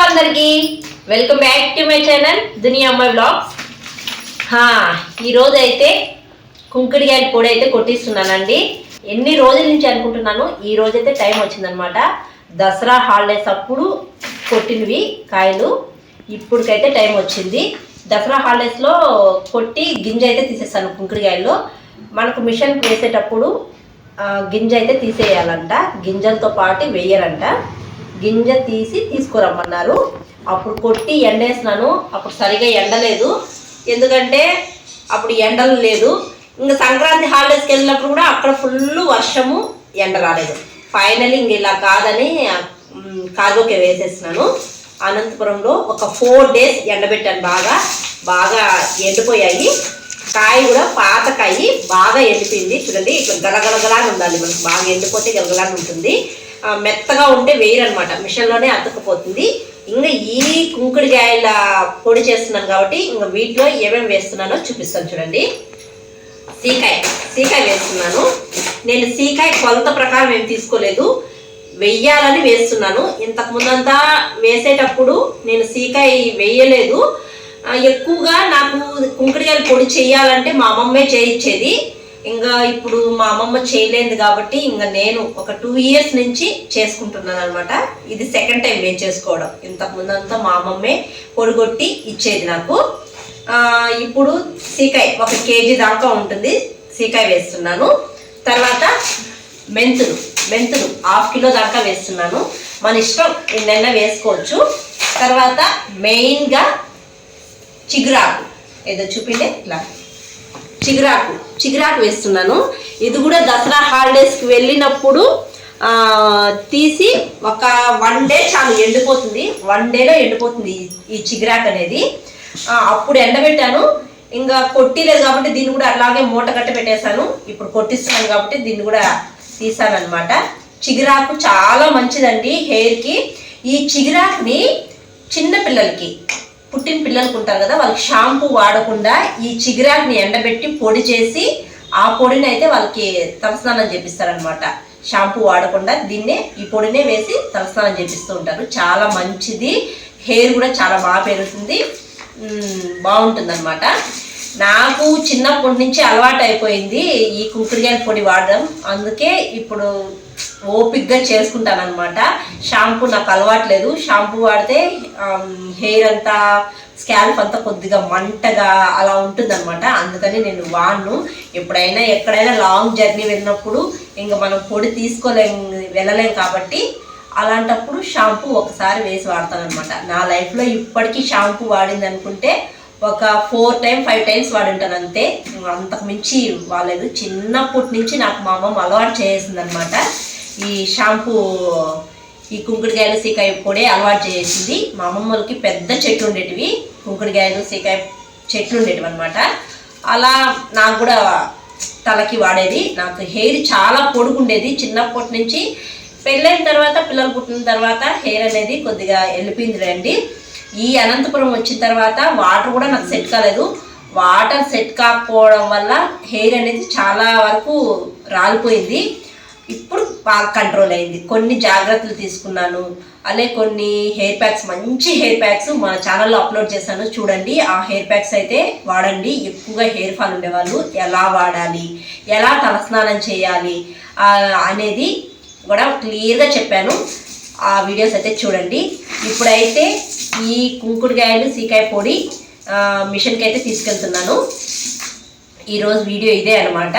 అందరికి welcome back to my channel దునియా అమ్మాయి blogs. ఈ రోజు అయితే కుంకుడికాయల పొడి అయితే కొట్టిస్తున్నానండి. ఎన్ని రోజుల నుంచి అనుకుంటున్నాను, ఈ రోజైతే టైం వచ్చిందనమాట. దసరా హాలిడేస్ అప్పుడు కొట్టినవి కాయలు ఇప్పటికైతే టైం వచ్చింది. దసరా హాలిడేస్లో కొట్టి గింజ అయితే తీసేస్తాను. కుంకుడికాయల్లో మనకు మిషన్ వేసేటప్పుడు గింజ అయితే తీసేయాలంట, గింజలతో పాటు వేయరంట. గింజ తీసి తీసుకురమ్మన్నారు. అప్పుడు కొట్టి ఎండేసినాను. అప్పుడు సరిగా ఎండలేదు, ఎందుకంటే అప్పుడు ఎండలు లేదు. ఇంకా సంక్రాంతి హాలిడేస్కి వెళ్ళినప్పుడు కూడా అక్కడ ఫుల్ వర్షము, ఎండ రాలేదు. ఫైనలీ ఇంక ఇలా కాదని కార్గోకే వేసేసినాను. అనంతపురంలో ఒక 4 days ఎండబెట్టాను. బాగా ఎండిపోయాయి. కాయ కూడా పాత కాయ బాగా ఎండిపోయింది. చూడండి, ఇట్లా గలగలగలాగా ఉండాలి. మనకు బాగా ఎండిపోతే గలగలాగా ఉంటుంది. మెత్తగా ఉంటే వేయరనమాట, మిషన్లోనే అతుక్కుపోతుంది. ఇంకా ఈ కుంకుడికాయల పొడి చేస్తున్నాను కాబట్టి ఇంకా వీటిలో ఏమేమి వేస్తున్నానో చూపిస్తాను. చూడండి, సీకాయ వేస్తున్నాను. నేను సీకాయ కొలత ప్రకారం ఏం తీసుకోలేదు, వెయ్యాలని వేస్తున్నాను. ఇంతకు ముందంతా వేసేటప్పుడు నేను సీకాయ వేయలేదు. ఎక్కువగా నాకు కుంకుడికాయల పొడి చేయాలంటే మా అమ్మమ్మే చేయించేది. ఇంకా ఇప్పుడు మా అమ్మమ్మ చేయలేదు కాబట్టి ఇంకా నేను ఒక 2 years నుంచి చేసుకుంటున్నాను అనమాట. ఇది సెకండ్ టైం నేను చేసుకోవడం. ఇంతకు ముందంతా మా అమ్మమ్మే పొడిగొట్టి ఇచ్చేది నాకు. ఇప్పుడు సీకాయ 1 kg దాకా ఉంటుంది. సీకాయ వేస్తున్నాను. తర్వాత మెంతులు 1/2 kilo దాకా వేస్తున్నాను. మన ఇష్టం, ఎన్నైనా వేసుకోవచ్చు. తర్వాత మెయిన్గా చిగురాకు, ఏదో చూపిండే ఇట్లా చిగురాకు వేస్తున్నాను. ఇది కూడా దసరా హాలిడేస్కి వెళ్ళినప్పుడు తీసి ఒక 1 day చాలు, ఎండిపోతుంది. 1 dayలో ఎండిపోతుంది ఈ చిగురాకు అనేది. అప్పుడు ఎండబెట్టాను. ఇంకా కొట్టిలేదు కాబట్టి దీన్ని కూడా అలాగే మూట కట్టి పెట్టేశాను. ఇప్పుడు కొట్టిస్తున్నాను కాబట్టి దీన్ని కూడా తీసాను అనమాట. చిగురాకు చాలా మంచిదండి హెయిర్కి. ఈ చిగురాకుని చిన్న పిల్లలకి, పుట్టిన పిల్లలకు ఉంటారు కదా, వాళ్ళకి షాంపూ వాడకుండా ఈ చిగురాకుని ఎండబెట్టి పొడి చేసి ఆ పొడిని అయితే వాళ్ళకి తలస్నానం చేపిస్తారనమాట. షాంపూ వాడకుండా ఈ పొడినే వేసి తలస్నానం చేపిస్తూ ఉంటారు. చాలా మంచిది, హెయిర్ కూడా చాలా బాగా పెరుగుతుంది, బాగుంటుంది అనమాట. నాకు చిన్నప్పటి నుంచి అలవాటు అయిపోయింది ఈ కుంకుడికాయల పొడి వాడడం. అందుకే ఇప్పుడు ఓపిక్గా చేసుకుంటాను అనమాట. షాంపూ నాకు అలవాట్లేదు. షాంపూ వాడితే హెయిర్ అంతా, స్కాల్ప్ అంతా కొద్దిగా మంటగా అలా ఉంటుంది అనమాట. అందుకని నేను వాడను. ఎప్పుడైనా ఎక్కడైనా లాంగ్ జర్నీ వెళ్ళినప్పుడు ఇంకా మనం పొడి వెళ్ళలేం కాబట్టి అలాంటప్పుడు షాంపూ ఒకసారి వేసి వాడతాను అనమాట. నా లైఫ్లో ఇప్పటికీ షాంపూ వాడింది అనుకుంటే ఒక 4 times 5 times వాడింటాను అంతే. అంతకు మించి వాడలేదు. చిన్నప్పటి నుంచి నాకు మా అమ్మమ్మ అలవాటు చేసింది అనమాట. ఈ షాంపూ, ఈ కుంకుడికాయలు సీకాయ పొడి అలవాటు చేసింది. మా అమ్మమ్మలకి పెద్ద చెట్లు ఉండేటివి, కుంకుడికాయలు సీకాయ చెట్లు ఉండేటివి అనమాట. అలా నాకు కూడా తలకి వాడేది. నాకు హెయిర్ చాలా పొడుగుండేది చిన్నప్పటి నుంచి. పెళ్ళైన తర్వాత, పిల్లలు పుట్టిన తర్వాత హెయిర్ అనేది కొద్దిగా వెళ్ళిపోయింది రండి. ఈ అనంతపురం వచ్చిన తర్వాత వాటర్ కూడా నాకు సెట్ కాలేదు. వాటర్ సెట్ కాకపోవడం వల్ల హెయిర్ అనేది చాలా వరకు రాలిపోయింది. ఇప్పుడు బాగా కంట్రోల్ అయింది. కొన్ని జాగ్రత్తలు తీసుకున్నాను. అలాగే కొన్ని హెయిర్ ప్యాక్స్, మంచి హెయిర్ ప్యాక్స్ మన ఛానల్లో అప్లోడ్ చేశాను, చూడండి. ఆ హెయిర్ ప్యాక్స్ అయితే వాడండి. ఎక్కువగా హెయిర్ ఫాల్ ఉండేవాళ్ళు ఎలా వాడాలి, ఎలా తలస్నానం చేయాలి అనేది కూడా క్లియర్గా చెప్పాను. ఆ వీడియోస్ అయితే చూడండి. ఇప్పుడైతే ఈ కుంకుడికాయలు సీకాయ పొడి మిషన్కి అయితే తీసుకెళ్తున్నాను. ఈరోజు వీడియో ఇదే అనమాట.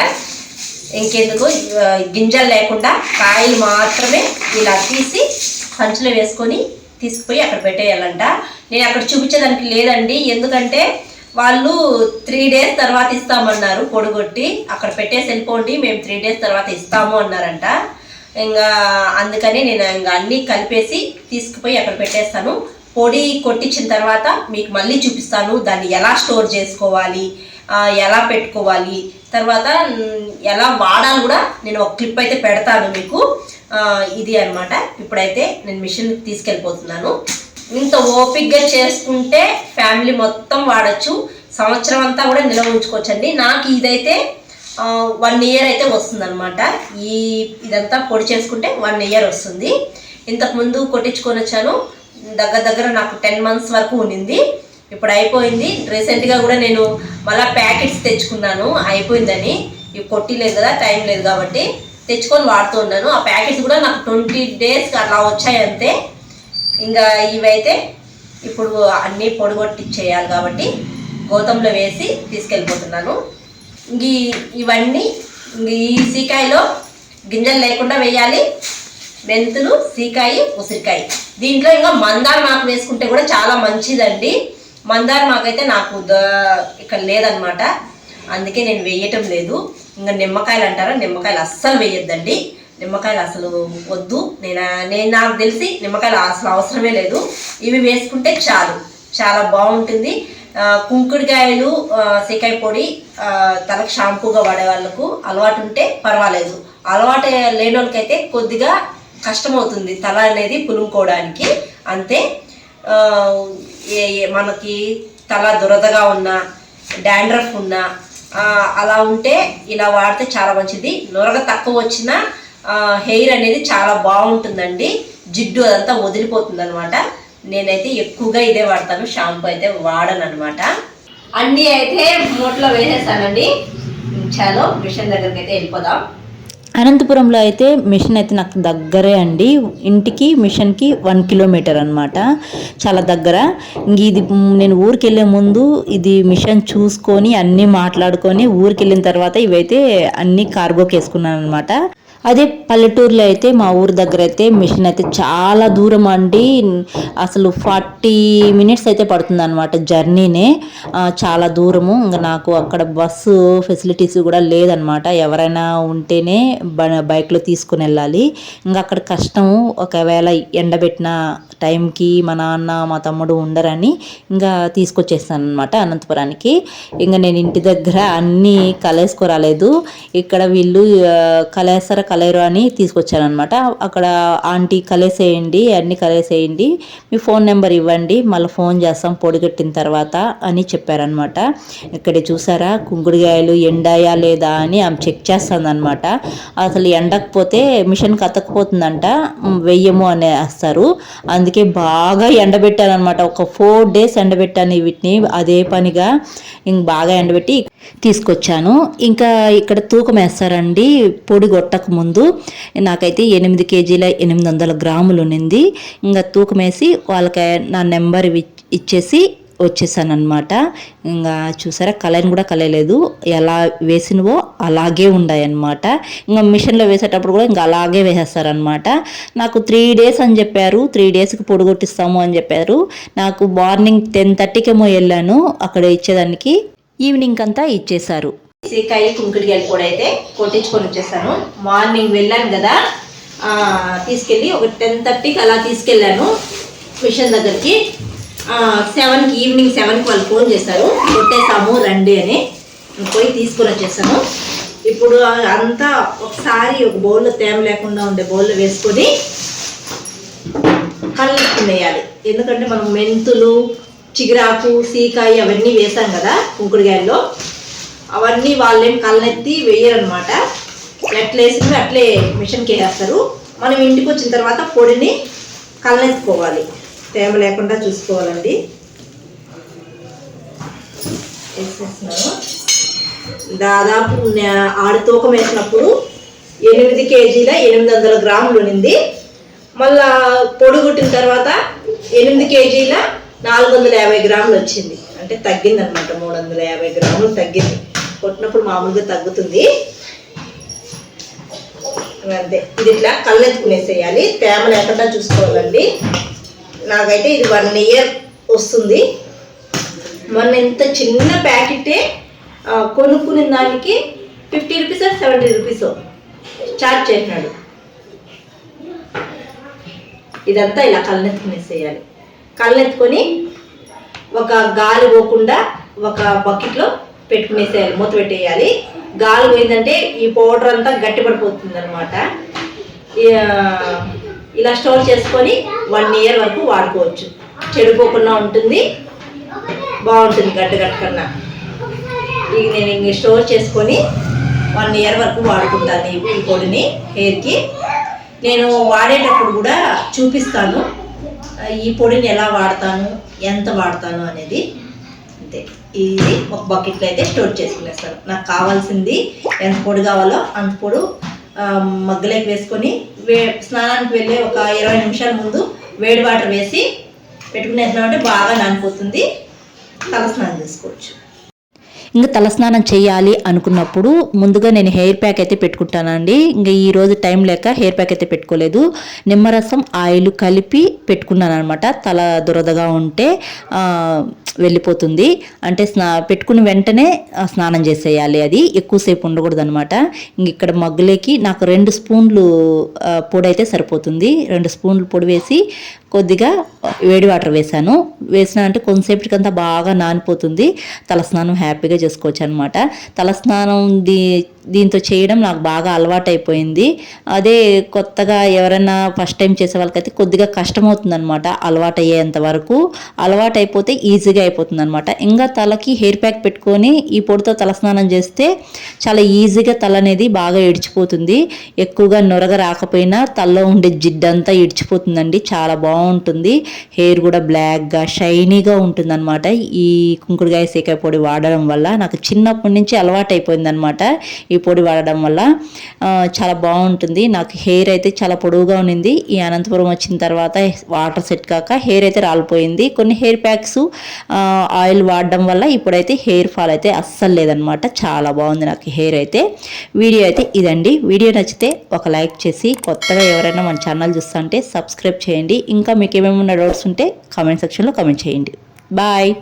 ఇంకెందుకు, గింజలు లేకుండా కాయలు మాత్రమే ఇలా తీసి సంచిలో వేసుకొని తీసుకుపోయి అక్కడ పెట్టేయాలంట. నేను అక్కడ చూపించేదానికి లేదండి, ఎందుకంటే వాళ్ళు 3 days తర్వాత ఇస్తామన్నారు. పొడిగొట్టి అక్కడ పెట్టేసి వెళ్ళిపోండి, మేము 3 days తర్వాత ఇస్తాము అన్నారంట. ఇంకా అందుకని నేను ఇంకా అన్నీ కలిపేసి తీసుకుపోయి అక్కడ పెట్టేస్తాను. పొడి కొట్టించిన తర్వాత మీకు మళ్ళీ చూపిస్తాను దాన్ని ఎలా స్టోర్ చేసుకోవాలి, ఎలా పెట్టుకోవాలి, తర్వాత ఎలా వాడాలి కూడా నేను ఒక క్లిప్ అయితే పెడతాను మీకు. ఇది అనమాట. ఇప్పుడైతే నేను మిషన్ తీసుకెళ్ళిపోతున్నాను. ఇంత ఓపిక్గా చేసుకుంటే ఫ్యామిలీ మొత్తం వాడచ్చు, సంవత్సరం అంతా కూడా నిల్వ ఉంచుకోవచ్చండి. నాకు ఇదైతే 1 year అయితే వస్తుంది అనమాట. ఇదంతా పొడి చేసుకుంటే 1 year వస్తుంది. ఇంతకుముందు కొట్టించుకొని వచ్చాను. దగ్గర నాకు 10 months వరకు ఉన్నింది. ఇప్పుడు అయిపోయింది. రీసెంట్గా కూడా నేను మళ్ళీ ప్యాకెట్స్ తెచ్చుకున్నాను, అయిపోయిందని. ఇవి కొట్టిలేదు కదా, టైం లేదు కాబట్టి తెచ్చుకొని వాడుతూ ఉన్నాను. ఆ ప్యాకెట్స్ కూడా నాకు 20 days అలా వచ్చాయి అంతే. ఇంకా ఇవైతే ఇప్పుడు అన్నీ పొడిగొట్టిచ్చేయాలి కాబట్టి గోతంలో వేసి తీసుకెళ్ళిపోతున్నాను. ఇవన్నీ ఈ సీకాయలో గింజలు లేకుండా వేయాలి. మెంతులు, సీకాయ, ఉసిరికాయ. దీంట్లో ఇంకా మందారమాకు వేసుకుంటే కూడా చాలా మంచిదండి. మందారమాకు అయితే నాకు ఇక్కడ లేదనమాట, అందుకే నేను వేయటం లేదు. ఇంకా నిమ్మకాయలు అంటారా, నిమ్మకాయలు అస్సలు వేయొద్దండి. నిమ్మకాయలు అసలు వద్దు. నాకు తెలిసి నిమ్మకాయలు అసలు అవసరమే లేదు. ఇవి వేసుకుంటే చాలు, చాలా బాగుంటుంది. కుంకుడుకాయలు, సీకాయ పొడి తలకు షాంపూగా వాడే వాళ్ళకు అలవాటు ఉంటే పర్వాలేదు. అలవాటు లేని వాళ్ళకైతే కొద్దిగా కష్టమవుతుంది తల అనేది పులుముకోవడానికి, అంతే. మనకి తల దురదగా ఉన్నా, డాండ్రఫ్ ఉన్నా అలా ఉంటే ఇలా వాడితే చాలా మంచిది. నొరగ తక్కువ వచ్చిన హెయిర్ అనేది చాలా బాగుంటుందండి. జిడ్డు అదంతా వదిలిపోతుంది అనమాట. నేనైతే ఎక్కువగా ఇదే వాడతాను, షాంపూ అయితే వాడను అనమాట. అన్నీ అయితే మూటలో వేసేసానండి. చాలు మిషన్ దగ్గరికి అయితే వెళ్ళిపోదాం. అనంతపురంలో అయితే మిషన్ అయితే నాకు దగ్గరే అండి. ఇంటికి మిషన్కి 1 kilometer అనమాట, చాలా దగ్గర. ఇది నేను ఊరికి వెళ్ళే ముందు ఇది మిషన్ చూసుకొని అన్నీ మాట్లాడుకొని ఊరికి వెళ్ళిన తర్వాత ఇవైతే అన్నీ కార్గోకి వేసుకున్నాను అనమాట. అదే పల్లెటూరులో అయితే మా ఊరు దగ్గర అయితే మిషన్ అయితే చాలా దూరం అండి. అసలు 40 minutes అయితే పడుతుంది అనమాట జర్నీనే, చాలా దూరము. ఇంకా నాకు అక్కడ బస్సు ఫెసిలిటీస్ కూడా లేదనమాట. ఎవరైనా ఉంటేనే బైక్లో తీసుకుని వెళ్ళాలి. ఇంకా అక్కడ కష్టము. ఒకవేళ ఎండబెట్టిన టైంకి మా నాన్న మా తమ్ముడు ఉండరని ఇంకా తీసుకొచ్చేస్తాను అనమాట అనంతపురానికి. ఇంకా నేను ఇంటి దగ్గర అన్నీ కలేసుకోరాలేదు. ఇక్కడ వీళ్ళు కలేరు అని తీసుకొచ్చానమాట. అక్కడ ఆంటీ కలేసేయండి, అన్నీ కలేసేయండి, మీ ఫోన్ నెంబర్ ఇవ్వండి, మళ్ళీ ఫోన్ చేస్తాం పొడిగట్టిన తర్వాత అని చెప్పారనమాట. ఇక్కడ చూసారా కుంకుడుకాయలు ఎండాయా లేదా అని ఆమె చెక్ చేస్తుంది అనమాట. అసలు ఎండకపోతే మిషన్కి అతకపోతుందంట, వెయ్యము అని వేస్తారు. అందుకే బాగా ఎండబెట్టాను అనమాట. ఒక 4 days ఎండబెట్టాను వీటిని, అదే పనిగా బాగా ఎండబెట్టి తీసుకొచ్చాను. ఇంకా ఇక్కడ తూకం వేస్తారండి పొడి కొట్టక ముందు. నాకైతే 8 kg 800 grams ఉన్నింది. ఇంకా తూకం వేసి వాళ్ళకి నా నెంబర్ ఇచ్చేసి వచ్చేసాను అనమాట. ఇంకా చూసారా కలర్ కూడా కలయలేదు, ఎలా వేసినవో అలాగే ఉన్నాయి అనమాట. ఇంకా మిషన్లో వేసేటప్పుడు కూడా ఇంకా అలాగే వేసేస్తారనమాట. నాకు 3 days అని చెప్పారు, 3 daysకి పొడి కొట్టిస్తాము అని చెప్పారు. నాకు మార్నింగ్ 10:30కేమో వెళ్ళాను అక్కడ ఇచ్చేదానికి, ఈవినింగ్ అంతా ఇచ్చేశారు. సీకాయ కుంకుడుకాయలు కూడా అయితే కొట్టించుకొని వచ్చేసాను. మార్నింగ్ వెళ్ళాను కదా, తీసుకెళ్ళి ఒక 10:30కి అలా తీసుకెళ్ళాను మిషన్ దగ్గరికి. ఈవినింగ్ 7కి వాళ్ళు ఫోన్ చేశారు, కొట్టేసాము రండి అని. పోయి తీసుకొని వచ్చేసాను. ఇప్పుడు అంతా ఒకసారి ఒక బౌల్లో తేమ లేకుండా ఉండే బౌల్లో వేసుకొని కళ్ళెట్టుకునేయాలి. ఎందుకంటే మనం మెంతులు, చిగురాకు, సీకాయ అవన్నీ వేసాం కదా కుంకుడుకాయల్లో, అవన్నీ వాళ్ళేం కళ్ళెత్తి వేయరనమాట. ఎట్లేసినవి అట్లే మిషన్కి వేసేస్తారు. మనం ఇంటికి వచ్చిన తర్వాత పొడిని కళ్ళెత్తుకోవాలి, తేమ లేకుండా చూసుకోవాలండి. వేసేస్తున్నాను. దాదాపు ఆడు తూకం వేసినప్పుడు 8 kg 800 grams ఉన్నింది. మళ్ళా పొడి కొట్టిన తర్వాత 8 kg 450 grams వచ్చింది. అంటే తగ్గింది అనమాట, 350 grams తగ్గింది. కొట్టినప్పుడు మామూలుగా తగ్గుతుంది అంతే. ఇది ఇట్లా కళ్ళెత్తుకునేసేయాలి, తేమ లేకుండా చూసుకోవాలండి. నాకైతే ఇది 1 year వస్తుంది. మొన్న ఇంత చిన్న ప్యాకెటే కొనుక్కునే దానికి 50 rupees 70 rupees చార్జ్ చేసినాడు. ఇదంతా ఇలా కళ్ళెత్తుకునేసేయాలి. కళ్ళెత్తుకొని ఒక గాలి పోకుండా ఒక బకెట్లో పెట్టుకునేసేయాలి, మూత పెట్టేయాలి. గాలి పోయిందంటే ఈ పౌడర్ అంతా గట్టిపడిపోతుంది అనమాట. ఇలా స్టోర్ చేసుకొని 1 year వరకు వాడుకోవచ్చు. చెడిపోకుండా ఉంటుంది, బాగుంటుంది గడ్డ కన్నా. ఇది నేను ఇంక స్టోర్ చేసుకొని 1 year వరకు వాడుకుంటాను ఈ పొడిని హెయిర్కి. నేను వాడేటప్పుడు కూడా చూపిస్తాను, ఈ పొడిని ఎలా వాడతాను, ఎంత వాడతాను అనేది అంతే. ఇది ఒక బకెట్లో అయితే స్టోర్ చేసుకునేస్తాను. నాకు కావాల్సింది ఎంత పొడి కావాలో అంత పొడి మగ్గలోకి వేసుకొని స్నానానికి వెళ్ళే ఒక 20 నిమిషాల ముందు వేడి వాటర్ వేసి పెట్టుకునేసినామంటే బాగా నానిపోతుంది. తలస్నానం చేసుకోవచ్చు. ఇంకా తలస్నానం చేయాలి అనుకున్నప్పుడు ముందుగా నేను హెయిర్ ప్యాక్ అయితే పెట్టుకుంటానండి. ఇంకా ఈరోజు టైం లేక హెయిర్ ప్యాక్ అయితే పెట్టుకోలేదు. నిమ్మరసం ఆయిల్ కలిపి పెట్టుకున్నాను అనమాట. తల దురదగా ఉంటే వెళ్ళిపోతుంది. అంటే పెట్టుకుని వెంటనే స్నానం చేసేయాలి. అది ఎక్కువసేపు ఉండకూడదు అనమాట. ఇంక ఇక్కడ మగ్గులేకి నాకు 2 స్పూన్లు పొడి అయితే సరిపోతుంది. 2 స్పూన్లు పొడి వేసి కొద్దిగా వేడి వాటర్ వేసిన అంటే కొంతసేపటికంతా బాగా నానిపోతుంది. తలస్నానం హ్యాపీగా చేసుకోవచ్చు అనమాట. తలస్నానం దీంతో చేయడం నాకు బాగా అలవాటు అయిపోయింది. అదే కొత్తగా ఎవరైనా ఫస్ట్ టైం చేసే వాళ్ళకైతే కొద్దిగా కష్టమవుతుంది అనమాట. అలవాటు అయ్యేంత వరకు. అలవాటు అయిపోతే ఈజీగా అయిపోతుంది అనమాట. ఇంకా తలకి హెయిర్ ప్యాక్ పెట్టుకొని ఈ పొడితో తలస్నానం చేస్తే చాలా ఈజీగా తల అనేది బాగా ఇడిచిపోతుంది. ఎక్కువగా నొరగ రాకపోయినా తలలో ఉండే జిడ్డంతా ఇడిచిపోతుందండి. చాలా బాగుంటుంది. హెయిర్ కూడా బ్లాక్గా షైనీగా ఉంటుంది అనమాట. ఈ కుంకుడుకాయ సీకాయ పొడి వాడడం వల్ల నాకు చిన్నప్పటి నుంచి అలవాటు అయిపోయింది అనమాట. ఈ పొడి వాడడం వల్ల చాలా బాగుంటుంది. నాకు హెయిర్ అయితే చాలా పొడవుగా ఉన్నింది. ఈ అనంతపురం వచ్చిన తర్వాత వాటర్ సెట్ కాక హెయిర్ అయితే రాలిపోయింది. కొన్ని హెయిర్ ప్యాక్స్ ఆయిల్ వాడడం వల్ల ఇప్పుడైతే హెయిర్ ఫాల్ అయితే అస్సలు లేదనమాట. చాలా బాగుంది నాకు హెయిర్ అయితే. వీడియో అయితే ఇదండి. వీడియో నచ్చితే ఒక లైక్ చేసి కొత్తగా ఎవరైనా మన ఛానల్ చూస్తుంటే సబ్స్క్రైబ్ చేయండి. ఇంకా మీకు ఏమేమైనా డౌట్స్ ఉంటే కామెంట్ సెక్షన్లో కామెంట్ చేయండి. బాయ్.